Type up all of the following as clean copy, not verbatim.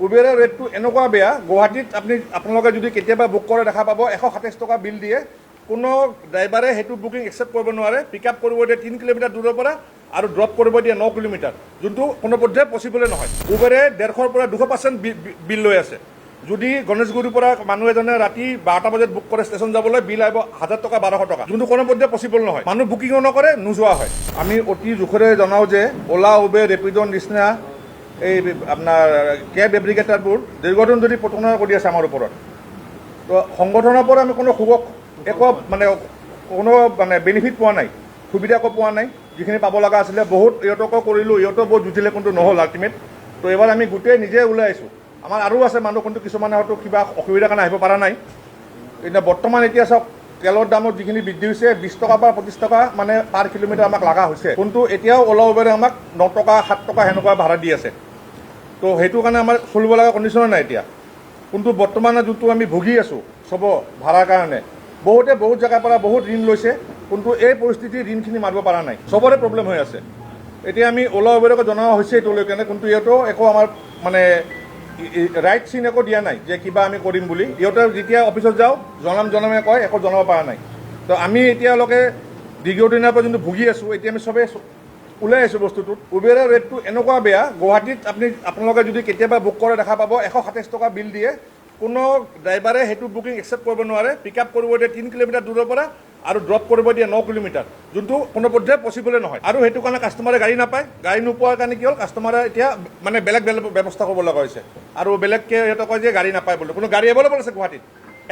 উবেৰৰ ৰেটটো এনেকুৱা বেয়া, গুৱাহাটীত আপোনালোকে যদি কেতিয়াবা বুক কৰে দেখা পাব 127 টকা বিল দিয়ে। কোনো ড্ৰাইভাৰে সেইটো বুকিং একচেপ্ট কৰিব নোৱাৰে। পিক আপ কৰিব দিয়ে 3 কিলোমিটাৰ দূৰৰ পৰা আৰু ড্ৰপ কৰিব দিয়ে 9 কিলোমিটাৰ, যোনটো কোনো পৰ্যায়ে পচিবলে নহয়। উবেৰে 150ৰ পৰা 200% বিল লৈ আছে। যদি গণেশগুৰিৰ পৰা মানুহ এজনে ৰাতি 12টা বজাত বুক কৰে ষ্টেচন যাবলৈ, বিল আহিব 1000 টকা 1200 টকা, যোনটো কোনো পৰ্যায়ে পচিবল নহয়। মানুহ বুকিঙো নকৰে, নোযোৱা হয়। আমি অতি জোখৰে জনাওঁ যে অলা, উবেৰ, ৰেপিডৰ নিচিনা এই আপোনাৰ কেব এপ্লিকেটাৰবোৰ দীৰ্ঘদিন যদি প্ৰতাৰণা কৰি আছে আমাৰ ওপৰত, তো সংগঠনৰ পৰা আমি কোনো একো বেনিফিট পোৱা নাই, সুবিধা একো পোৱা নাই। যিখিনি পাব লগা আছিলে বহুত ইহঁতকো কৰিলোঁ, ইহঁতেও বহুত জুজিলে, কিন্তু নহ'ল আল্টিমেট। তো এইবাৰ আমি গোটেই নিজে ওলাই আহিছোঁ। আমাৰ আৰু আছে মানুহ, কিন্তু কিছুমানে হয়তো কিবা অসুবিধাৰ কাৰণে আহিব পৰা নাই। এতিয়া বৰ্তমান এতিয়া চাওক, তেলৰ দামত যিখিনি বৃদ্ধি হৈছে, 20 টকাৰ পৰা 25 টকা মানে পাৰ কিলোমিটাৰ আমাক লগা হৈছে। কিন্তু এতিয়াও অলা উবেৰে আমাক 9 টকা 7 টকা সেনেকুৱা ভাড়া দি আছে। তো সেইটো কাৰণে আমাৰ চলিব লগা কণ্ডিশ্যন নাই এতিয়া। কিন্তু বৰ্তমান যোনটো আমি ভুগি আছোঁ চব ভাড়াৰ কাৰণে, বহুতে বহুত জেগাৰ পৰা বহুত ঋণ লৈছে, কিন্তু এই পৰিস্থিতিৰ ঋণখিনি মাৰিব পৰা নাই। চবৰে প্ৰব্লেম হৈ আছে। এতিয়া আমি অলা উবেৰকে জনোৱা হৈছে এতিয়ালৈকে, কিন্তু ইহঁতেও একো আমাৰ ৰাইট চিন একো দিয়া নাই যে কিবা আমি কৰিম বুলি। ইহঁতে যেতিয়া অফিচত যাওঁ জনামে কয়, একো জনাব পৰা নাই। তো আমি এতিয়ালৈকে দীৰ্ঘদিনৰ পৰা যোনটো ভুগি আছোঁ, এতিয়া আমি চবেই ওলাই আহিছোঁ বস্তুটোত। উবেৰৰ ৰেটটো এনেকুৱা বেয়া, গুৱাহাটীত আপোনালোকে যদি কেতিয়াবা বুক কৰে দেখা পাব 127 টকা বিল দিয়ে। কোনো ড্ৰাইভাৰে সেইটো বুকিং একচেপ্ট কৰিব নোৱাৰে। পিক আপ কৰিব দিয়ে 3 কিলোমিটাৰ দূৰৰ পৰা আৰু ড্ৰপ কৰিব দিয়ে 9 কিলোমিটাৰ, যোনটো কোনো পৰ্যায়ে পচিবলে নহয়। আৰু সেইটো কাৰণে কাষ্টমাৰে গাড়ী নাপায়। গাড়ী নোপোৱাৰ কাৰণে কি হ'ল, কাষ্টমাৰে এতিয়া বেলেগ ব্যৱস্থা কৰিব লগা হৈছে। আৰু বেলেগকৈ সিহঁতে কয় যে গাড়ী নাপায় বুলি। কোনো গাড়ী এভেইলেবল আছে গুৱাহাটীত,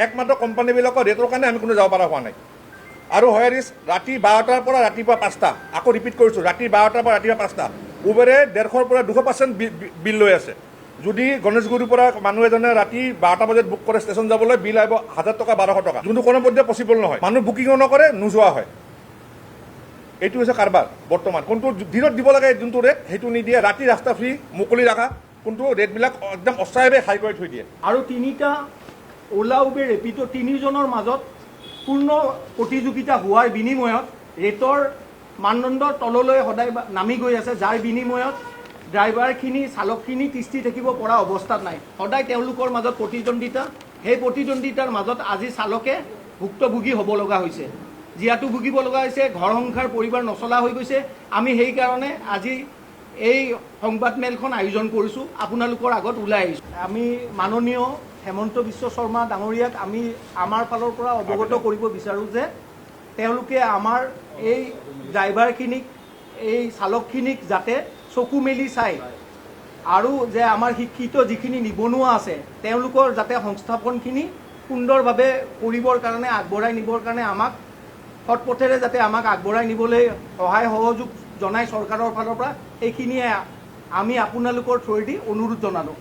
একমাত্ৰ কোম্পানীবিলাকৰ ৰেটৰ কাৰণে আমি কোনো যাব পৰা হোৱা নাই। আৰু হয় ৰাতি 12টাৰ পৰা ৰাতিপুৱা 5টা, আকৌ ৰিপিট কৰিছোঁ, ৰাতি 12টাৰ পৰা ৰাতিপুৱা 5টা। উবেৰে 150ৰ পৰা 200% বিল লৈ আছে। যদি গণেশগুৰিৰ পৰা মানুহ এজনে ৰাতি 12টা বজাত বুক কৰে ষ্টেচন যাবলৈ, বিল আহিব 1000 টকা 1200 টকা, যোনটো কোনো পৰ্যায়ে পচিবল নহয়। মানুহ বুকিঙো নকৰে, নোযোৱা হয়। এইটো হৈছে কাৰবাৰ বৰ্তমান। কোনটো দিনত দিব লাগে যোনটো ৰেট, সেইটো নিদিয়ে। ৰাতি ৰাস্তা ফ্ৰী মুকলি ৰাখা, কোনটো ৰেটবিলাক একদম অস্থায়ীভাৱে হাই কৰি থৈ দিয়ে। আৰু তিনিটা অলা, উবেৰ, ৰেপিডো তিনিজনৰ মাজত পূৰ্ণ প্ৰতিযোগিতা হোৱাৰ বিনিময়ত ৰেটৰ মানদণ্ডৰ তললৈ সদায় নামি গৈ আছে, যাৰ বিনিময়ত ড্ৰাইভাৰখিনি চালকখিনি তিষ্ঠি থাকিব পৰা অৱস্থাত নাই। সদায় তেওঁলোকৰ মাজত প্ৰতিদ্বন্দ্বিতা। সেই প্ৰতিদ্বন্দ্বিতাৰ মাজত আজি চালকে ভুক্তভোগী হ'ব লগা হৈছে, জীয়াতু ভুগিব লগা হৈছে। ঘৰ সংসাৰ পৰিবাৰ নচলা হৈ গৈছে। আমি সেইকাৰণে আজি এই সংবাদমেলখন আয়োজন কৰিছোঁ, আপোনালোকৰ আগত ওলাই আহিছোঁ। আমি মাননীয় হেমন্ত বিশ্ব শৰ্মা ডাঙৰীয়াক আমি আমাৰ ফালৰ পৰা অৱগত কৰিব বিচাৰোঁ যে তেওঁলোকে আমাৰ এই ড্ৰাইভাৰখিনিক, এই চালকখিনিক যাতে চকু মেলি চাই, আৰু যে আমাৰ শিক্ষিত যিখিনি নিবনুৱা আছে তেওঁলোকৰ যাতে সংস্থাপনখিনি সুন্দৰভাৱে কৰিবৰ কাৰণে, আগবঢ়াই নিবৰ কাৰণে আমাক সৎপথেৰে যাতে আমাক আগবঢ়াই নিবলৈ সহায় সহযোগ জনাই চৰকাৰৰ ফালৰ পৰা, এইখিনিয়ে আমি আপোনালোকৰ থ্ৰুৱেদি অনুৰোধ জনালোঁ।